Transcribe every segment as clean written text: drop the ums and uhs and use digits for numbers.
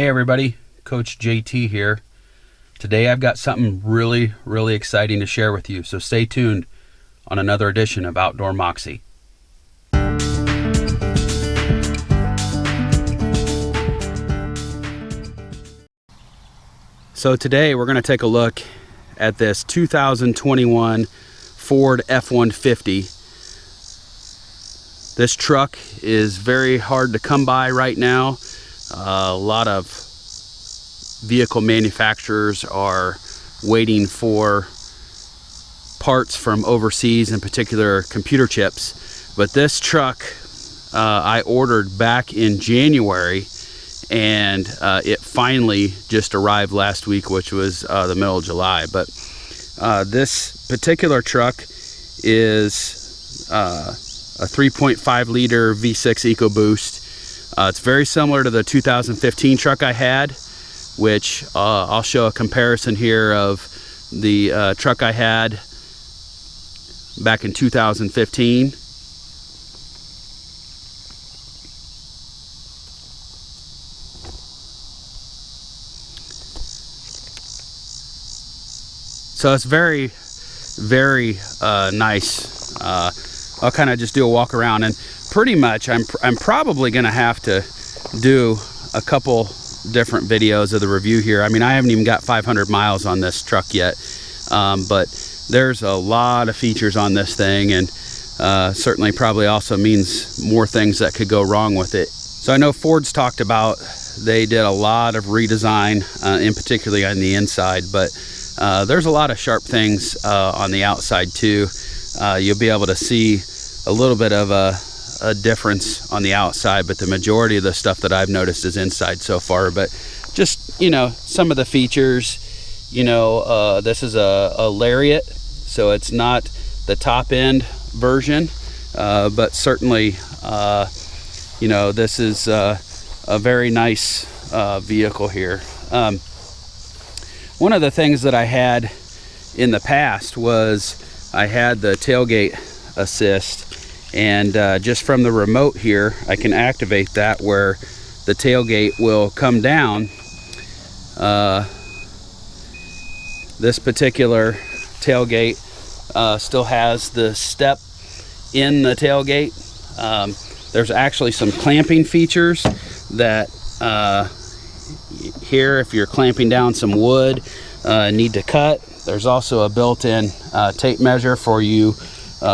Hey everybody, Coach JT here. Today I've got something really exciting to share with you, so stay tuned on another edition of Outdoor Moxie. So today we're going to take a look at this 2021 Ford F150. This truck is very hard to come by right now. A lot of vehicle manufacturers are waiting for parts from overseas, in particular computer chips. But this truck I ordered back in January, and it finally just arrived last week, which was the middle of July. But this particular truck is a 3.5 liter V6 EcoBoost. It's very similar to the 2015 truck I had, which I'll show a comparison here of the truck I had back in 2015. So it's very nice. I'll kind of just do a walk around, and pretty much I'm probably gonna have to do a couple different videos of the review here. I mean, I haven't even got 500 miles on this truck yet, but there's a lot of features on this thing, and certainly probably also means more things that could go wrong with it. So I know Ford's talked about, they did a lot of redesign, in particularly on the inside, but there's a lot of sharp things on the outside too. You'll be able to see a little bit of a difference on the outside, but the majority of the stuff that I've noticed is inside so far. But just, you know, some of the features, you know, this is a Lariat, so it's not the top end version, but certainly, you know, this is a very nice vehicle here. One of the things that I had in the past was I had the tailgate assist, and just from the remote here I can activate that where the tailgate will come down. This particular tailgate still has the step in the tailgate. There's actually some clamping features that here, if you're clamping down some wood, need to cut. There's also a built-in tape measure for you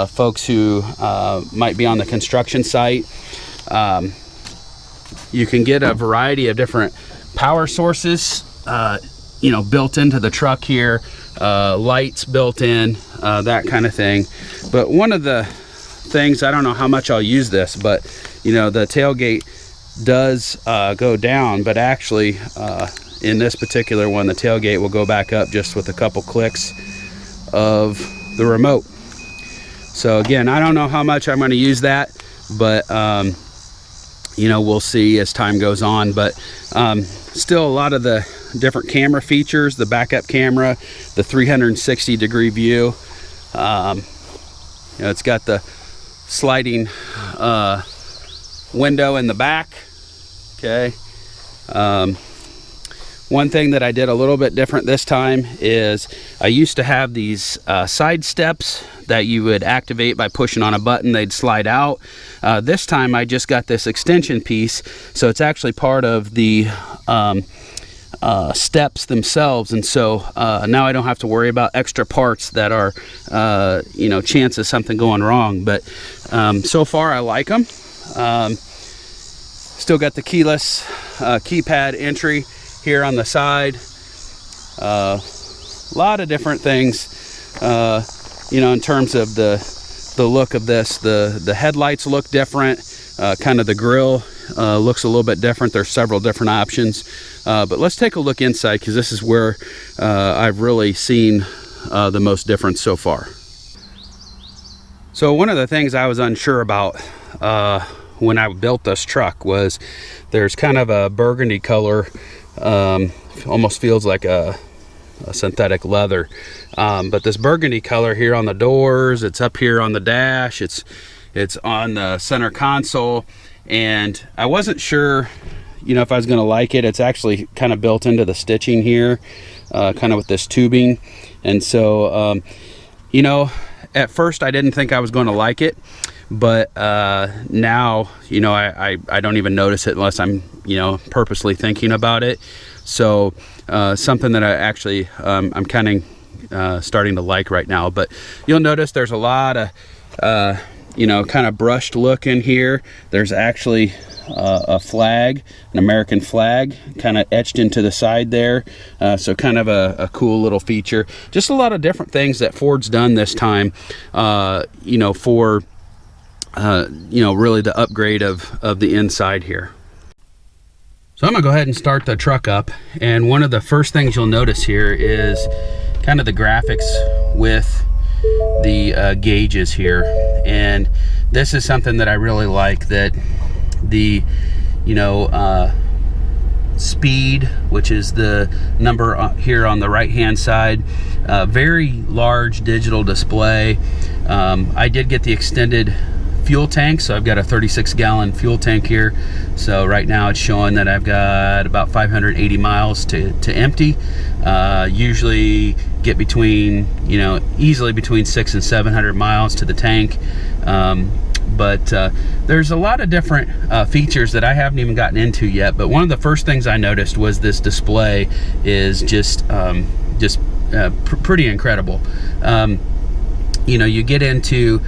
folks who might be on the construction site. You can get a variety of different power sources, you know, built into the truck here, lights built in, that kind of thing. But one of the things, I don't know how much I'll use this, but you know, the tailgate does go down, but actually in this particular one, the tailgate will go back up just with a couple clicks of the remote. So again, I don't know how much I'm going to use that, but you know, we'll see as time goes on. But still a lot of the different camera features, the backup camera, the 360-degree view. You know, it's got the sliding window in the back. Okay. One thing that I did a little bit different this time is I used to have these side steps that you would activate by pushing on a button. They'd slide out. This time I just got this extension piece, so it's actually part of the steps themselves, and so now I don't have to worry about extra parts that are you know, chance of something going wrong. But so far I like them. Still got the keyless keypad entry here on the side. A lot of different things, you know, in terms of the look of this. The headlights look different, kind of the grill looks a little bit different. There's several different options, but let's take a look inside, because this is where I've really seen the most difference so far. So one of the things I was unsure about when I built this truck was there's kind of a burgundy color, almost feels like a synthetic leather, but this burgundy color here on the doors, it's up here on the dash, it's on the center console, and I wasn't sure, you know, if I was going to like it. It's actually kind of built into the stitching here, kind of with this tubing. And so, you know, at first I didn't think I was going to like it, but now, you know, I don't even notice it unless I'm, you know, purposely thinking about it. So something that I actually I'm kind of starting to like right now. But you'll notice there's a lot of you know, kind of brushed look in here. There's actually a flag, an American flag, kind of etched into the side there. So kind of a cool little feature. Just a lot of different things that Ford's done this time, you know, for you know, really the upgrade of the inside here. So I'm gonna go ahead and start the truck up, and one of the first things you'll notice here is kind of the graphics with the gauges here. And this is something that I really like, that the, you know, speed, which is the number here on the right hand side, very large digital display. I did get the extended fuel tank, so I've got a 36-gallon fuel tank here. So right now it's showing that I've got about 580 miles to empty. Usually get between, you know, easily between 600 and 700 miles to the tank. But there's a lot of different features that I haven't even gotten into yet. But one of the first things I noticed was this display is just pretty incredible. You know, you get into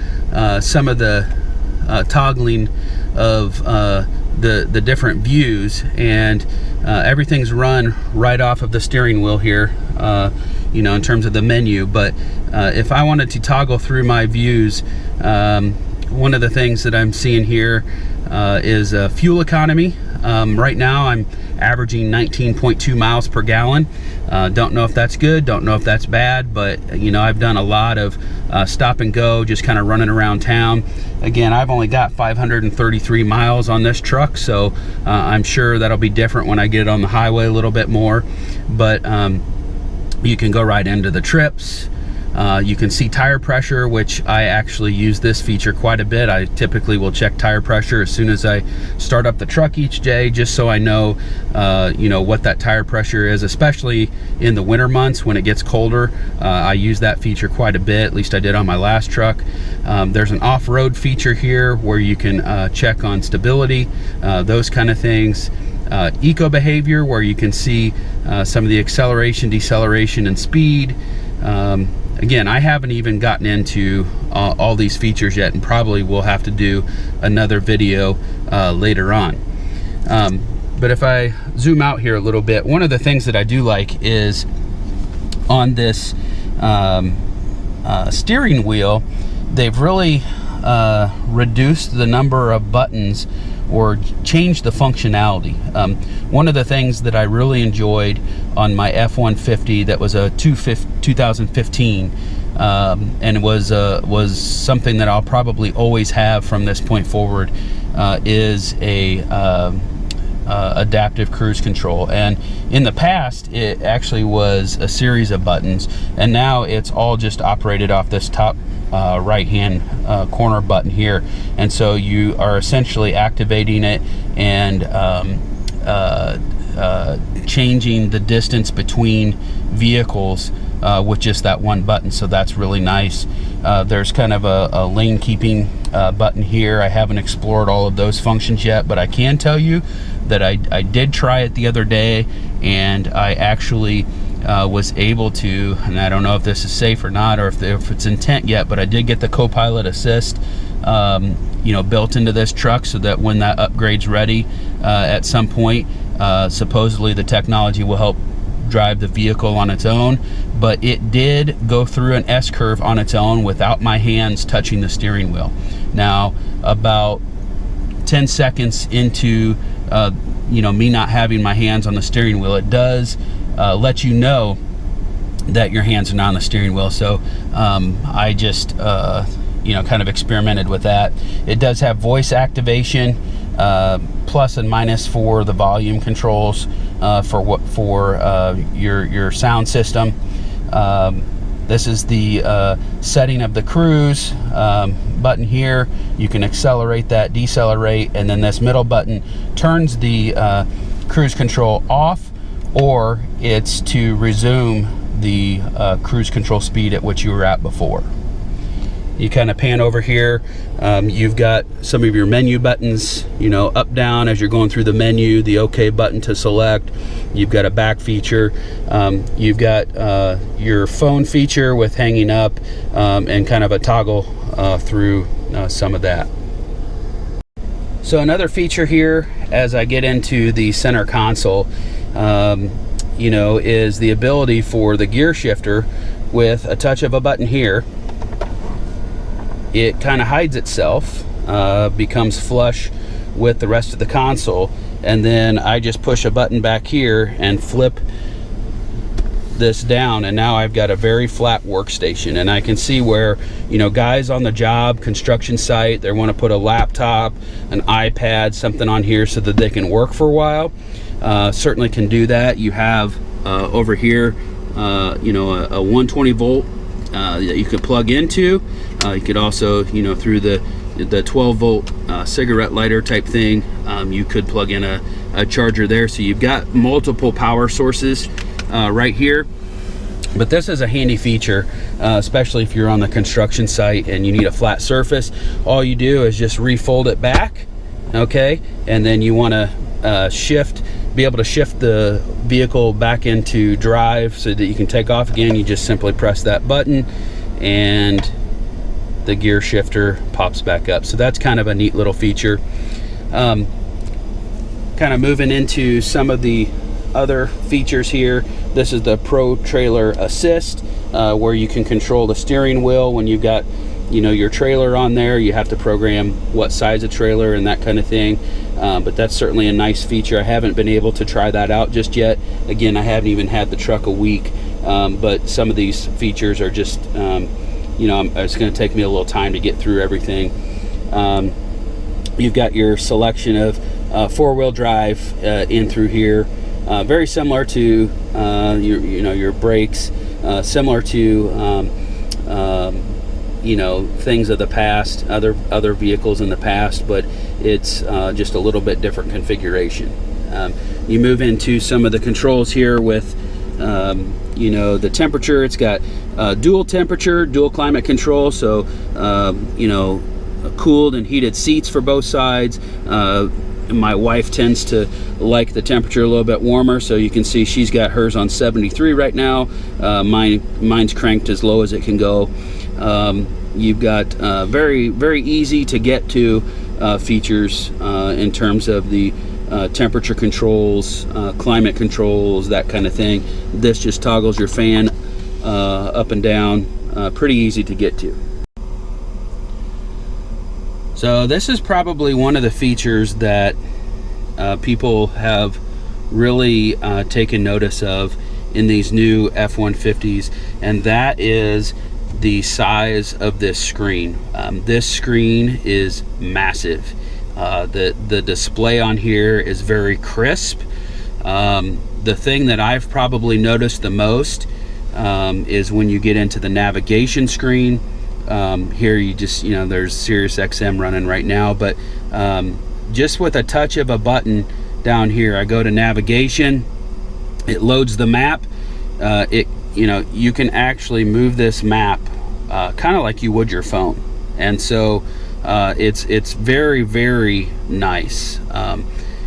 some of the toggling of the different views, and everything's run right off of the steering wheel here, you know, in terms of the menu. But if I wanted to toggle through my views, one of the things that I'm seeing here is fuel economy. Right now I'm averaging 19.2 miles per gallon. Don't know if that's good, don't know if that's bad, but you know, I've done a lot of stop and go, just kind of running around town. Again, I've only got 533 miles on this truck, so I'm sure that'll be different when I get it on the highway a little bit more. But you can go right into the trips. You can see tire pressure, which I actually use this feature quite a bit. I typically will check tire pressure as soon as I start up the truck each day, just so I know, you know, what that tire pressure is, especially in the winter months when it gets colder. I use that feature quite a bit, at least I did on my last truck. There's an off-road feature here where you can check on stability, those kind of things. Eco behavior, where you can see some of the acceleration, deceleration, and speed. Again, I haven't even gotten into all these features yet, and probably will have to do another video later on. But if I zoom out here a little bit, one of the things that I do like is on this steering wheel, they've really reduced the number of buttons or change the functionality. One of the things that I really enjoyed on my F150, that was a 2015, and it was something that I'll probably always have from this point forward, is a adaptive cruise control. And in the past it actually was a series of buttons, and now it's all just operated off this top right hand corner button here. And so you are essentially activating it and changing the distance between vehicles with just that one button. So that's really nice. There's kind of a lane keeping button here. I haven't explored all of those functions yet, but I can tell you that I did try it the other day, and I actually was able to, and I don't know if this is safe or not, or if it's intent yet, but I did get the co-pilot assist you know, built into this truck, so that when that upgrade's ready at some point, supposedly the technology will help drive the vehicle on its own. But it did go through an S-curve on its own without my hands touching the steering wheel. Now, about 10 seconds into you know, me not having my hands on the steering wheel, it does let you know that your hands are not on the steering wheel. So I just you know, kind of experimented with that. It does have voice activation, plus and minus for the volume controls, for your sound system. This is the setting of the cruise button here. You can accelerate that, decelerate, and then this middle button turns the cruise control off, or it's to resume the cruise control speed at which you were at before. You kind of pan over here, you've got some of your menu buttons, you know, up, down as you're going through the menu, the OK button to select. You've got a back feature. You've got your phone feature with hanging up, and kind of a toggle through some of that. So another feature here, as I get into the center console, you know, is the ability for the gear shifter with a touch of a button here. It kind of hides itself, becomes flush with the rest of the console, and then I just push a button back here and flip this down, and now I've got a very flat workstation. And I can see where, you know, guys on the job, construction site, they want to put a laptop, an iPad, something on here so that they can work for a while. Certainly can do that. You have over here, you know, a 120 volt that you could plug into. You could also, you know, through the 12 volt cigarette lighter type thing, you could plug in a charger there. So you've got multiple power sources right here. But this is a handy feature, especially if you're on the construction site and you need a flat surface. All you do is just refold it back, okay? And then you want to be able to shift the vehicle back into drive so that you can take off again. You just simply press that button and the gear shifter pops back up. So that's kind of a neat little feature. Kind of moving into some of the other features here. This is the Pro Trailer Assist, where you can control the steering wheel when you've got, you know, your trailer on there. You have to program what size of trailer and that kind of thing. But that's certainly a nice feature. I haven't been able to try that out just yet. Again, I haven't even had the truck a week, but some of these features are just, you know, it's going to take me a little time to get through everything. You've got your selection of four-wheel drive in through here. Very similar to your brakes, similar to you know, things of the past, other vehicles in the past, but it's just a little bit different configuration. You move into some of the controls here with you know, the temperature. It's got dual temperature, dual climate control, so you know, cooled and heated seats for both sides. My wife tends to like the temperature a little bit warmer, so you can see she's got hers on 73 right now. Mine's cranked as low as it can go. You've got very, very easy to get to features in terms of the temperature controls, climate controls, that kind of thing. This just toggles your fan up and down. Pretty easy to get to. So this is probably one of the features that people have really taken notice of in these new F150s, and that is the size of this screen. This screen is massive. The display on here is very crisp. The thing that I've probably noticed the most is when you get into the navigation screen. Here you just, you know, there's Sirius XM running right now, but just with a touch of a button down here, I go to navigation, it loads the map. You know, you can actually move this map kind of like you would your phone, and so it's very, very nice.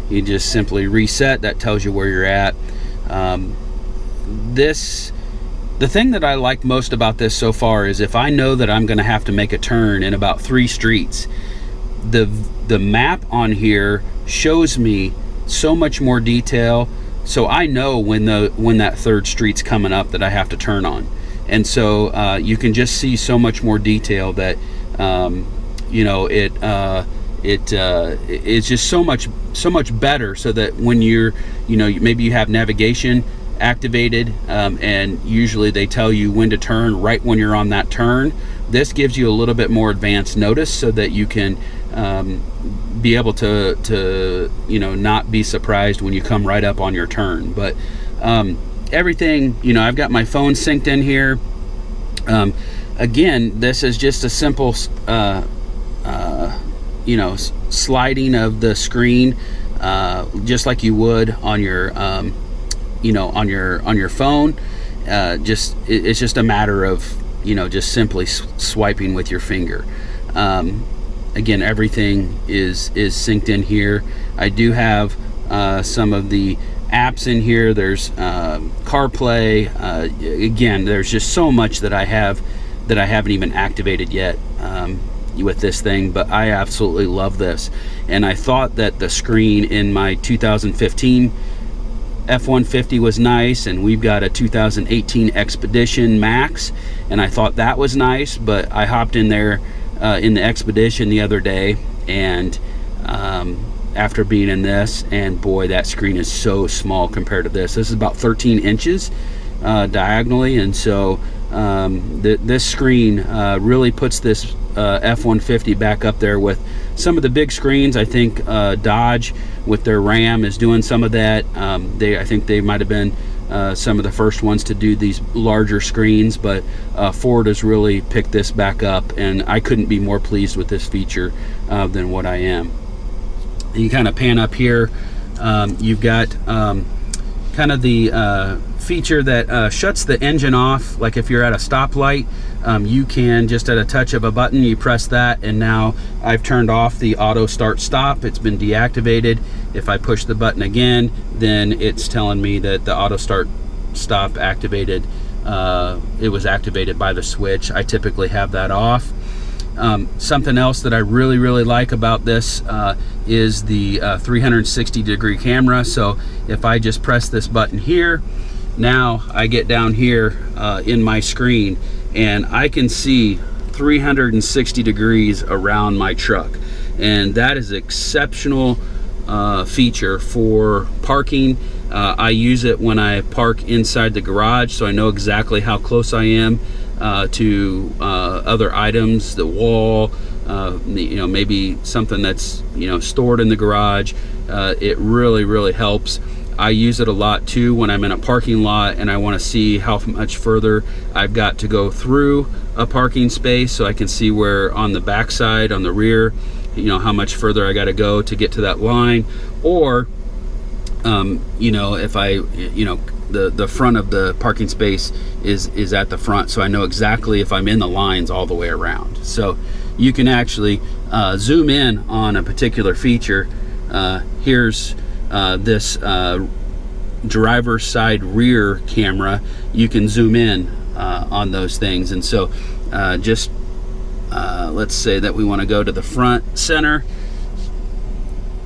You just simply reset, that tells you where you're at. The thing that I like most about this so far is if I know that I'm going to have to make a turn in about 3 streets, the map on here shows me so much more detail, so I know when that 3rd street's coming up that I have to turn on. And so you can just see so much more detail that you know, it's just so much better, so that when you're, you know, maybe you have navigation activated, and usually they tell you when to turn right when you're on that turn. This gives you a little bit more advanced notice so that you can be able to you know, not be surprised when you come right up on your turn. But everything, you know, I've got my phone synced in here. Again, this is just a simple you know, sliding of the screen. just like you would on your you know, on your phone. It's just a matter of, you know, just simply swiping with your finger. Again, everything is synced in here. I do have some of the apps in here. There's CarPlay. Again, there's just so much that I have that I haven't even activated yet with this thing, but I absolutely love this. And I thought that the screen in my 2015 F150 was nice, and we've got a 2018 Expedition Max, and I thought that was nice, but I hopped in there in the Expedition the other day, and after being in this, and boy, that screen is so small compared to this. This is about 13 inches diagonally, and so this screen really puts this F150 back up there with some of the big screens. I think Dodge with their Ram is doing some of that. I think they might have been some of the first ones to do these larger screens, but Ford has really picked this back up, and I couldn't be more pleased with this feature than what I am. You kind of pan up here, you've got kind of the feature that shuts the engine off. Like if you're at a stoplight, you can just at a touch of a button, you press that, and now I've turned off the auto start stop. It's been deactivated. If I push the button again, then it's telling me that the auto start stop activated. It was activated by the switch. I typically have that off. Something else that I really like about this is the 360-degree camera. So if I just press this button here, now I get down here in my screen, and I can see 360 degrees around my truck, and that is exceptional feature for parking. I use it when I park inside the garage, so I know exactly how close I am to other items, the wall, you know, maybe something that's, you know, stored in the garage. It really helps. I use it a lot too when I'm in a parking lot and I want to see how much further I've got to go through a parking space, so I can see where on the back side, on the rear, you know, how much further I got to go to get to that line. Or you know, if I, you know, the front of the parking space is at the front, so I know exactly if I'm in the lines all the way around. So you can actually zoom in on a particular feature. Here's this driver's side rear camera. You can zoom in on those things, and so just let's say that we want to go to the front center,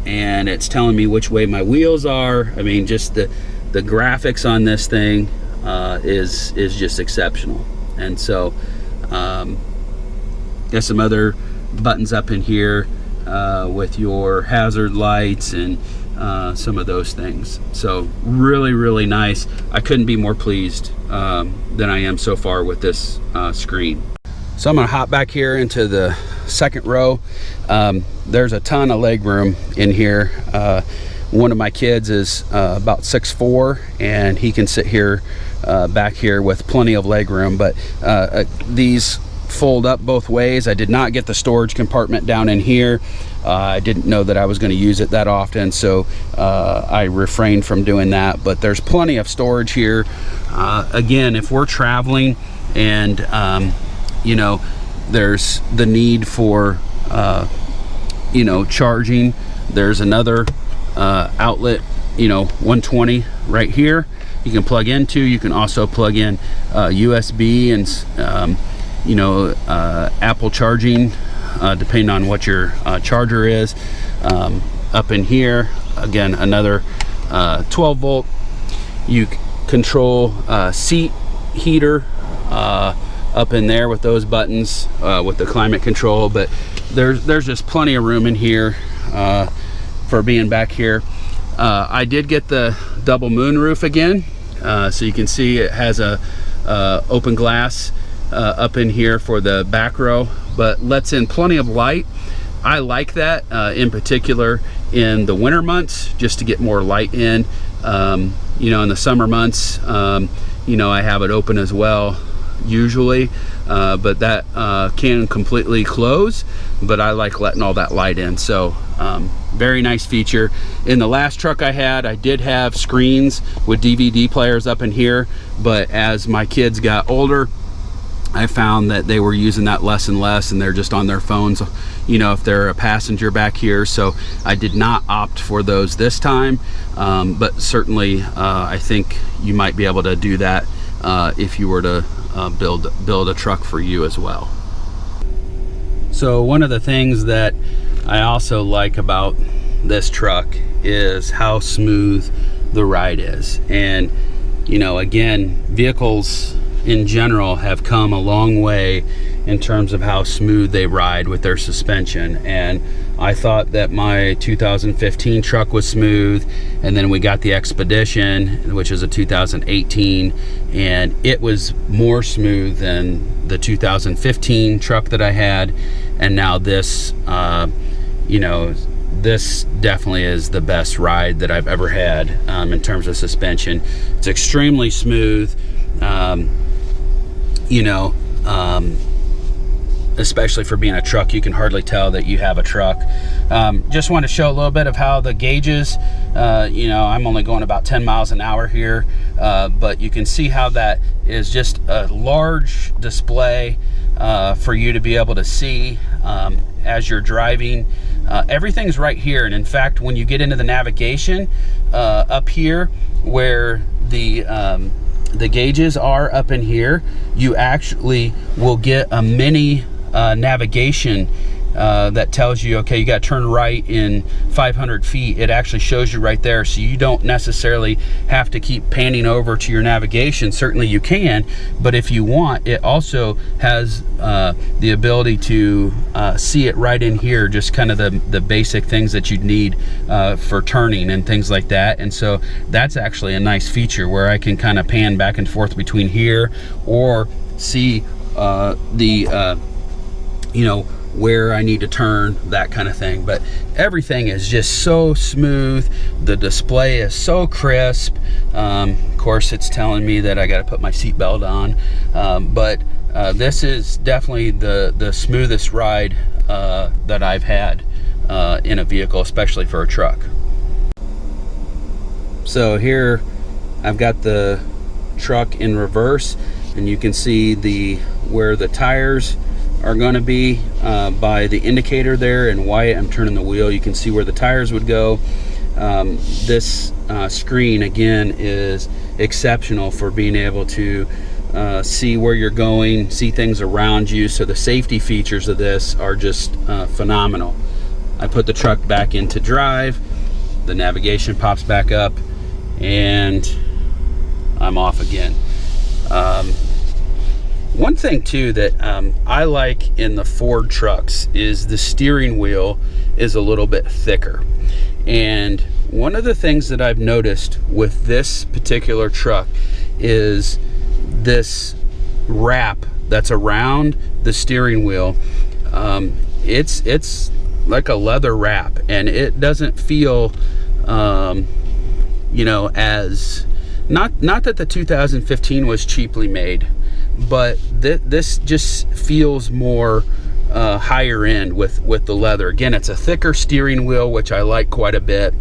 and it's telling me which way my wheels are. I mean, just the graphics on this thing is just exceptional. And so got some other buttons up in here with your hazard lights and some of those things. So really nice. I couldn't be more pleased than I am so far with this screen. So I'm gonna hop back here into the second row. There's a ton of leg room in here. One of my kids is about 6'4", and he can sit here back here with plenty of leg room. But these fold up both ways. I did not get the storage compartment down in here. I didn't know that I was going to use it that often, so I refrained from doing that. But there's plenty of storage here. Again, if we're traveling and you know, there's the need for you know, charging, there's another outlet, you know, 120 right here you can plug into. You can also plug in USB and you know, Apple charging, depending on what your charger is. Up in here, again, another 12 volt. You control seat heater up in there with those buttons, with the climate control. But there's just plenty of room in here for being back here. I did get the double moonroof again, so you can see it has a open glass up in here for the back row, but lets in plenty of light. I like that in particular in the winter months, just to get more light in. You know, in the summer months, you know, I have it open as well usually, but that can completely close, but I like letting all that light in. So very nice feature. In the last truck I had, I did have screens with DVD players up in here, but as my kids got older, I found that they were using that less and less, and they're just on their phones, you know, if they're a passenger back here. So I did not opt for those this time, but certainly I think you might be able to do that if you were to build a truck for you as well. So one of the things that I also like about this truck is how smooth the ride is. And you know, again, vehicles in general have come a long way in terms of how smooth they ride with their suspension. And I thought that my 2015 truck was smooth, and then we got the Expedition, which is a 2018, and it was more smooth than the 2015 truck that I had. And now this, you know, this definitely is the best ride that I've ever had in terms of suspension. It's extremely smooth. You know, especially for being a truck, you can hardly tell that you have a truck. Just want to show a little bit of how the gauges, you know, I'm only going about 10 miles an hour here, but you can see how that is just a large display for you to be able to see as you're driving. Everything's right here, and in fact, when you get into the navigation up here where the gauges are up in here, you actually will get a mini navigation that tells you, okay, you got to turn right in 500 feet. It actually shows you right there, so you don't necessarily have to keep panning over to your navigation. Certainly you can, but if you want, it also has the ability to see it right in here, just kind of the basic things that you'd need for turning and things like that. And so that's actually a nice feature where I can kind of pan back and forth between here, or see you know, where I need to turn, that kind of thing. But everything is just so smooth. The display is so crisp. Of course, it's telling me that I got to put my seatbelt on, but this is definitely the smoothest ride that I've had in a vehicle, especially for a truck. So here I've got the truck in reverse, and you can see where the tires are going to be by the indicator there in white. I'm turning the wheel, you can see where the tires would go. This screen again is exceptional for being able to see where you're going, see things around you. So the safety features of this are just phenomenal. I put the truck back into drive, the navigation pops back up, and I'm off again. One thing too that I like in the Ford trucks is the steering wheel is a little bit thicker. And one of the things that I've noticed with this particular truck is this wrap that's around the steering wheel. It's like a leather wrap, and it doesn't feel you know, as not that the 2015 was cheaply made, but this just feels more higher end with the leather. Again, it's a thicker steering wheel, which I like quite a bit.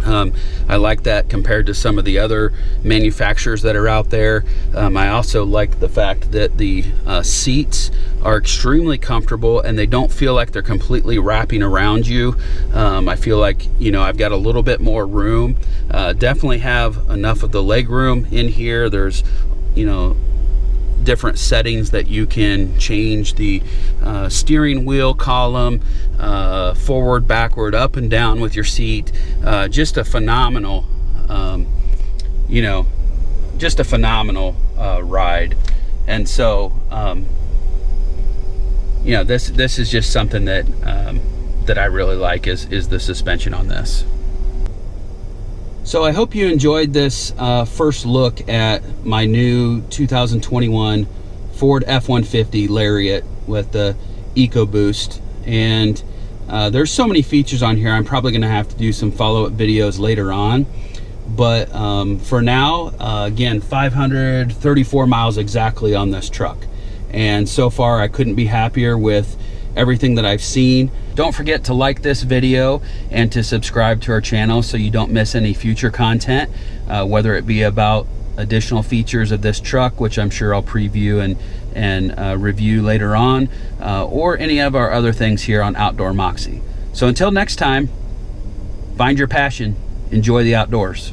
I like that compared to some of the other manufacturers that are out there. I also like the fact that the seats are extremely comfortable, and they don't feel like they're completely wrapping around you. I feel like, you know, I've got a little bit more room. Definitely have enough of the leg room in here. There's, you know, different settings that you can change the steering wheel column, forward, backward, up and down with your seat. Just a phenomenal, you know, just a phenomenal ride. And so, you know, this is just something that that I really like is the suspension on this. So I hope you enjoyed this first look at my new 2021 Ford F-150 Lariat with the EcoBoost. And there's so many features on here, I'm probably going to have to do some follow-up videos later on. But for now, again, 534 miles exactly on this truck. And so far, I couldn't be happier with everything that I've seen. Don't forget to like this video and to subscribe to our channel so you don't miss any future content, whether it be about additional features of this truck, which I'm sure I'll preview and review later on, or any of our other things here on Outdoor Moxie. So until next time, find your passion, enjoy the outdoors.